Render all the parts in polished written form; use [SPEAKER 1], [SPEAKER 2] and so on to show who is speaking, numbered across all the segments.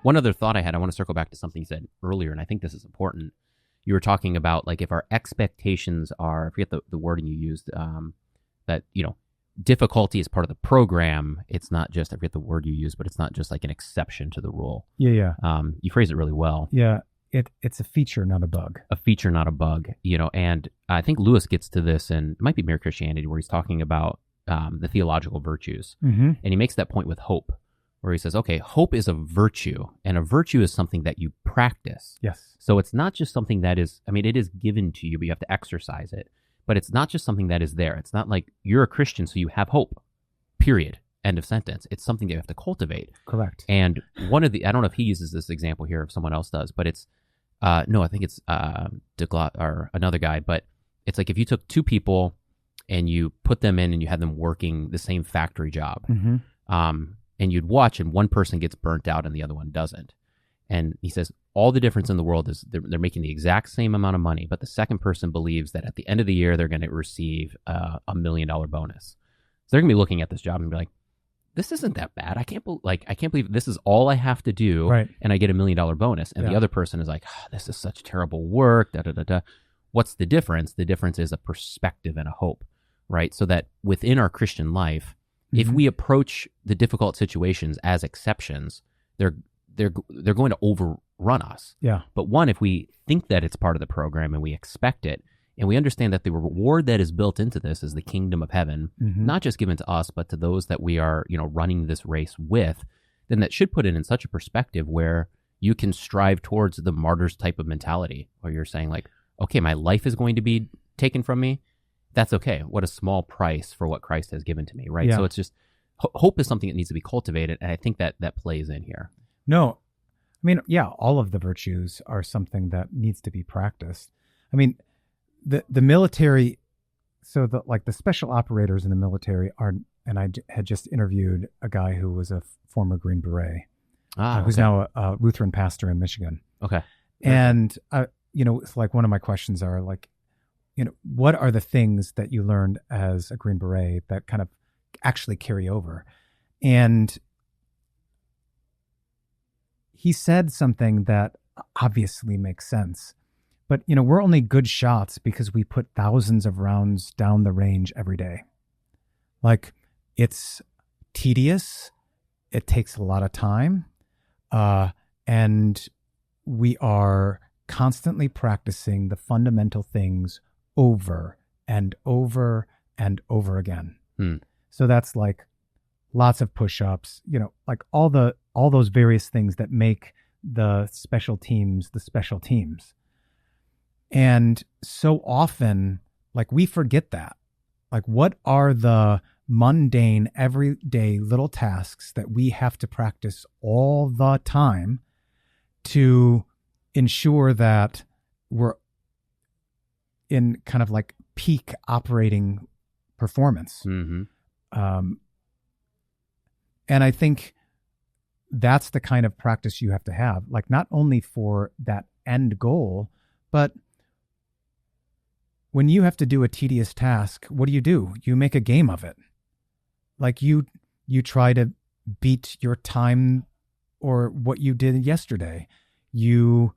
[SPEAKER 1] One other thought I had, I want to circle back to something you said earlier, and I think this is important. You were talking about, like, if our expectations are, I forget the wording you used, that, difficulty is part of the program. It's not just, I forget the word you used, but it's not just like an exception to the rule.
[SPEAKER 2] Yeah.
[SPEAKER 1] You phrased it really well.
[SPEAKER 2] Yeah. It's a feature, not a bug.
[SPEAKER 1] A feature, not a bug, and I think Lewis gets to this, and it might be Mere Christianity, where he's talking about the theological virtues.
[SPEAKER 2] Mm-hmm.
[SPEAKER 1] And he makes that point with hope, where he says, okay, hope is a virtue, and a virtue is something that you practice.
[SPEAKER 2] Yes.
[SPEAKER 1] So it's not just something that is, it is given to you, but you have to exercise it. But it's not just something that is there. It's not like you're a Christian, so you have hope, period, end of sentence. It's something that you have to cultivate.
[SPEAKER 2] Correct.
[SPEAKER 1] And one of the, I don't know if he uses this example here, if someone else does, but it's, no, I think it's or another guy, but it's like if you took two people and you put them in and you had them working the same factory job,
[SPEAKER 2] mm-hmm.
[SPEAKER 1] And you'd watch and one person gets burnt out and the other one doesn't. And he says all the difference in the world is they're making the exact same amount of money, but the second person believes that at the end of the year they're going to receive $1 million bonus. So they're going to be looking at this job and be like, this isn't that bad. I can't believe this is all I have to do,
[SPEAKER 2] right,
[SPEAKER 1] and I get $1 million bonus. And the other person is like, this is such terrible work. Da da da da. What's the difference? The difference is a perspective and a hope, right? So that within our Christian life, mm-hmm. if we approach the difficult situations as exceptions, they're going to overrun us.
[SPEAKER 2] Yeah.
[SPEAKER 1] But one, if we think that it's part of the program and we expect it, and we understand that the reward that is built into this is the kingdom of heaven,
[SPEAKER 2] mm-hmm.
[SPEAKER 1] not just given to us, but to those that we are, running this race with, then that should put it in such a perspective where you can strive towards the martyrs type of mentality, where you're saying like, okay, my life is going to be taken from me. That's okay. What a small price for what Christ has given to me, right?
[SPEAKER 2] Yeah.
[SPEAKER 1] So it's just, hope is something that needs to be cultivated, and I think that plays in here.
[SPEAKER 2] No, all of the virtues are something that needs to be practiced. The military, so the special operators in the military are, and I had just interviewed a guy who was a former Green Beret, who's now a Lutheran pastor in Michigan.
[SPEAKER 1] Okay.
[SPEAKER 2] And, it's like one of my questions are like, what are the things that you learned as a Green Beret that kind of actually carry over? And he said something that obviously makes sense. But, we're only good shots because we put thousands of rounds down the range every day. Like, it's tedious. It takes a lot of time. And we are constantly practicing the fundamental things over and over and over again. So that's like lots of push-ups, like all those various things that make the special teams the special teams. And so often, like, we forget that. Like, what are the mundane, everyday little tasks that we have to practice all the time to ensure that we're in kind of like peak operating performance?
[SPEAKER 1] Mm-hmm.
[SPEAKER 2] And I think that's the kind of practice you have to have, like not only for that end goal, but when you have to do a tedious task, what do? You make a game of it. Like you try to beat your time or what you did yesterday. You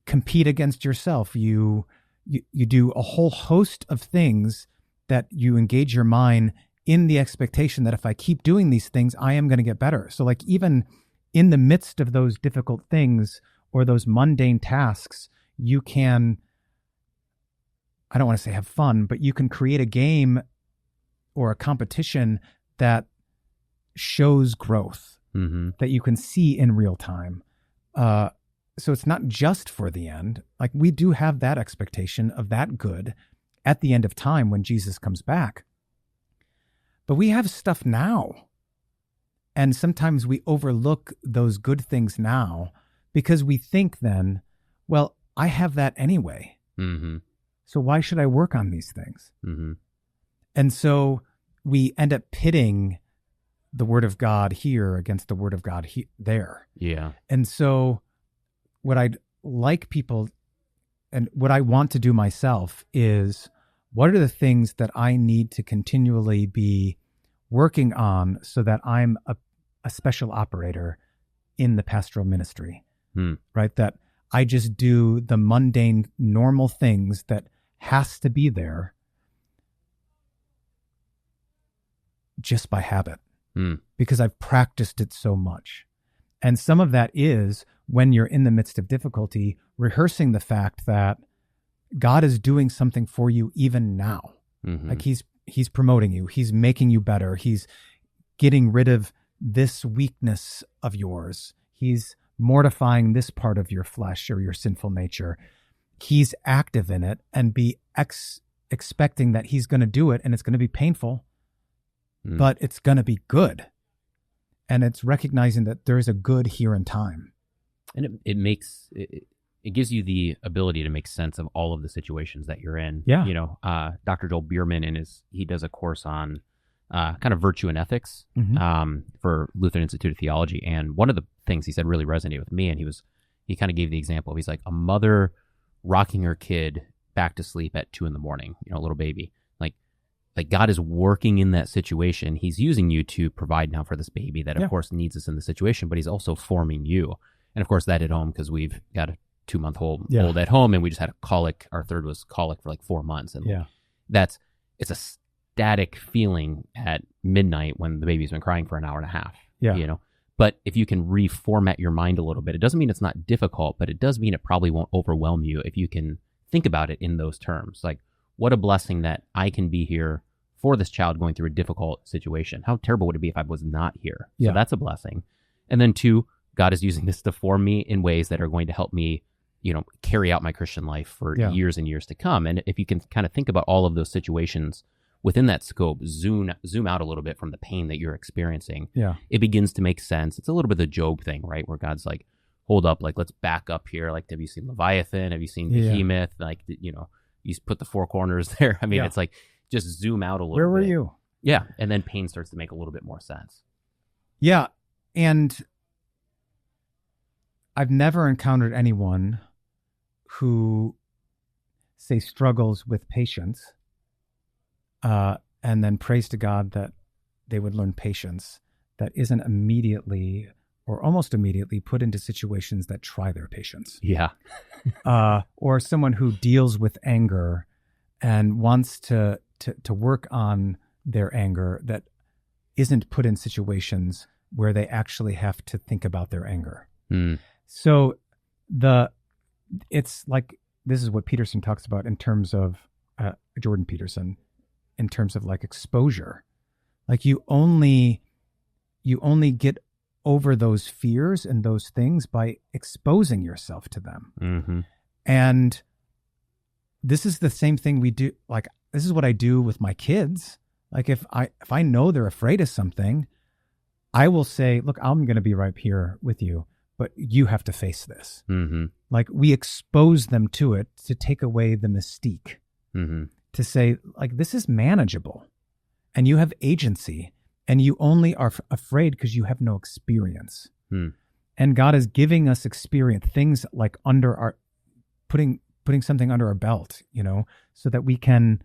[SPEAKER 2] compete against yourself. You do a whole host of things that you engage your mind in the expectation that if I keep doing these things, I am going to get better. So like even in the midst of those difficult things or those mundane tasks, you can, I don't want to say have fun, but you can create a game or a competition that shows growth,
[SPEAKER 1] mm-hmm.
[SPEAKER 2] that you can see in real time. So it's not just for the end. Like we do have that expectation of that good at the end of time when Jesus comes back. But we have stuff now. And sometimes we overlook those good things now because we think then, well, I have that anyway.
[SPEAKER 1] Mm-hmm.
[SPEAKER 2] So why should I work on these things?
[SPEAKER 1] Mm-hmm.
[SPEAKER 2] And so we end up pitting the word of God here against the word of God there.
[SPEAKER 1] Yeah.
[SPEAKER 2] And so what I'd like people and what I want to do myself is, what are the things that I need to continually be working on so that I'm a special operator in the pastoral ministry,
[SPEAKER 1] Hmm.
[SPEAKER 2] right? That I just do the mundane, normal things that has to be there just by habit, because I've practiced it so much. And some of that is when you're in the midst of difficulty, rehearsing the fact that God is doing something for you even now.
[SPEAKER 1] Mm-hmm.
[SPEAKER 2] Like he's promoting you. He's making you better. He's getting rid of this weakness of yours. He's mortifying this part of your flesh or your sinful nature. He's active in it, and be expecting that he's going to do it, and it's going to be painful, but it's going to be good. And it's recognizing that there is a good here in time.
[SPEAKER 1] And it gives you the ability to make sense of all of the situations that you're in.
[SPEAKER 2] Yeah.
[SPEAKER 1] You know, Dr. Joel Bierman he does a course on kind of virtue and ethics for Lutheran Institute of Theology. And one of the things he said really resonated with me. And he kind of gave the example. He's like a mother rocking her kid back to sleep at 2 a.m, a little baby. Like God is working in that situation. He's using you to provide now for this baby that, of course, needs us in the situation, but he's also forming you. And of course, that hit home because we've got a 2-month-old old at home, and we just had a colic. Our third was colic for like 4 months. And it's a static feeling at midnight when the baby's been crying for an hour and a half.
[SPEAKER 2] Yeah.
[SPEAKER 1] You know, but if you can reformat your mind a little bit, it doesn't mean it's not difficult, but it does mean it probably won't overwhelm you if you can think about it in those terms. Like, what a blessing that I can be here for this child going through a difficult situation. How terrible would it be if I was not here?
[SPEAKER 2] Yeah.
[SPEAKER 1] So that's a blessing. And then 2, God is using this to form me in ways that are going to help me, you know, carry out my Christian life for years and years to come. And if you can kind of think about all of those situations within that scope, zoom out a little bit from the pain that you're experiencing, it begins to make sense. It's a little bit of the Job thing, right? Where God's like, hold up, like, let's back up here. Like, have you seen Leviathan? Have you seen Behemoth? Like, you know, you put the 4 corners there. I mean, it's like, just zoom out a little bit.
[SPEAKER 2] Where were you?
[SPEAKER 1] Yeah. And then pain starts to make a little bit more sense.
[SPEAKER 2] Yeah. And I've never encountered anyone who, say, struggles with patience, and then prays to God that they would learn patience, that isn't immediately or almost immediately put into situations that try their patience.
[SPEAKER 1] Yeah.
[SPEAKER 2] Or someone who deals with anger and wants to work on their anger that isn't put in situations where they actually have to think about their anger. So it's like, this is what Peterson talks about in terms of, Jordan Peterson, in terms of like exposure. Like you only get over those fears and those things by exposing yourself to them.
[SPEAKER 1] Mm-hmm.
[SPEAKER 2] And this is the same thing we do. Like, this is what I do with my kids. Like if I know they're afraid of something, I will say, look, I'm going to be right here with you, but you have to face this.
[SPEAKER 1] Mm-hmm.
[SPEAKER 2] Like we expose them to it to take away the mystique, to say like, this is manageable and you have agency and you only are afraid because you have no experience. And God is giving us experience, things like under our, putting something under our belt, you know, so that we can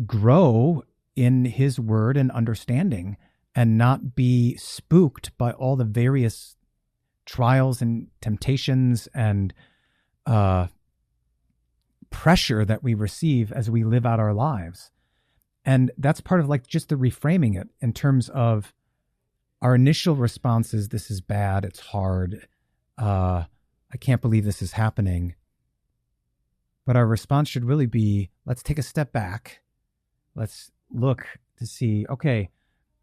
[SPEAKER 2] grow in his word and understanding and not be spooked by all the various trials and temptations and pressure that we receive as we live out our lives. And that's part of like just the reframing it in terms of our initial response is, this is bad, it's hard, I can't believe this is happening. But our response should really be, let's take a step back. Let's look to see, okay,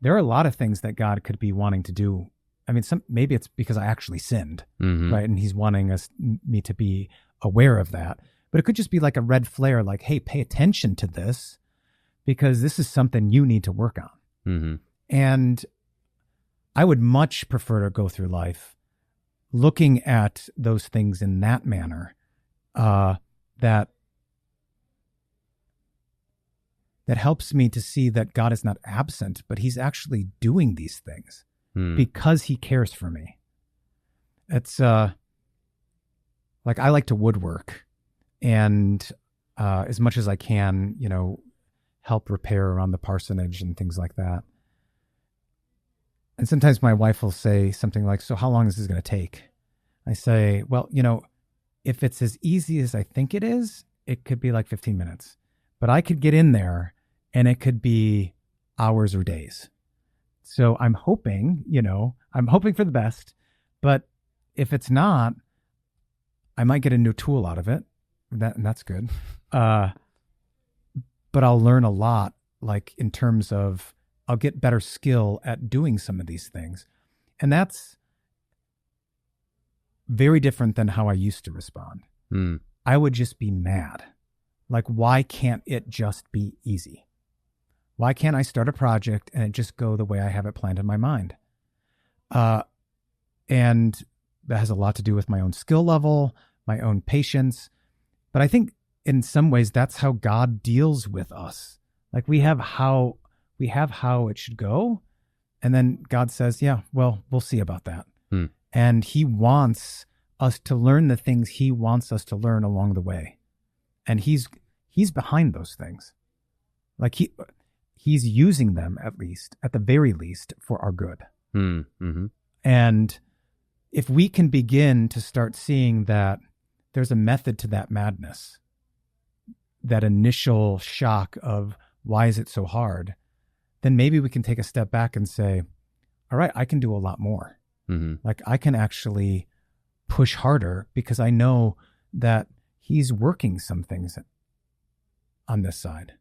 [SPEAKER 2] there are a lot of things that God could be wanting to do. I mean, maybe it's because I actually sinned, right? And he's wanting me to be aware of that. But it could just be like a red flare, like, hey, pay attention to this because this is something you need to work on. And I would much prefer to go through life looking at those things in that manner, that helps me to see that God is not absent, but he's actually doing these things because he cares for me. It's like, I like to woodwork and as much as I can, you know, help repair around the parsonage and things like that. And sometimes my wife will say something like, so how long is this going to take? I say, well, if it's as easy as I think it is, it could be like 15 minutes. But I could get in there and it could be hours or days. So I'm hoping for the best. But if it's not, I might get a new tool out of it. And that's good. But I'll learn a lot, like in terms of I'll get better skill at doing some of these things. And that's very different than how I used to respond. I would just be mad. Like, why can't it just be easy? Why can't I start a project and it just go the way I have it planned in my mind? And that has a lot to do with my own skill level, my own patience. But I think in some ways that's how God deals with us. Like we have how it should go. And then God says, yeah, well, we'll see about that. And he wants us to learn the things he wants us to learn along the way. And he's behind those things. Like he's using them at the very least for our good.
[SPEAKER 1] Mm-hmm.
[SPEAKER 2] And if we can begin to start seeing that there's a method to that madness, that initial shock of why is it so hard, then maybe we can take a step back and say, all right, I can do a lot more. Like I can actually push harder because I know that he's working some things on this side.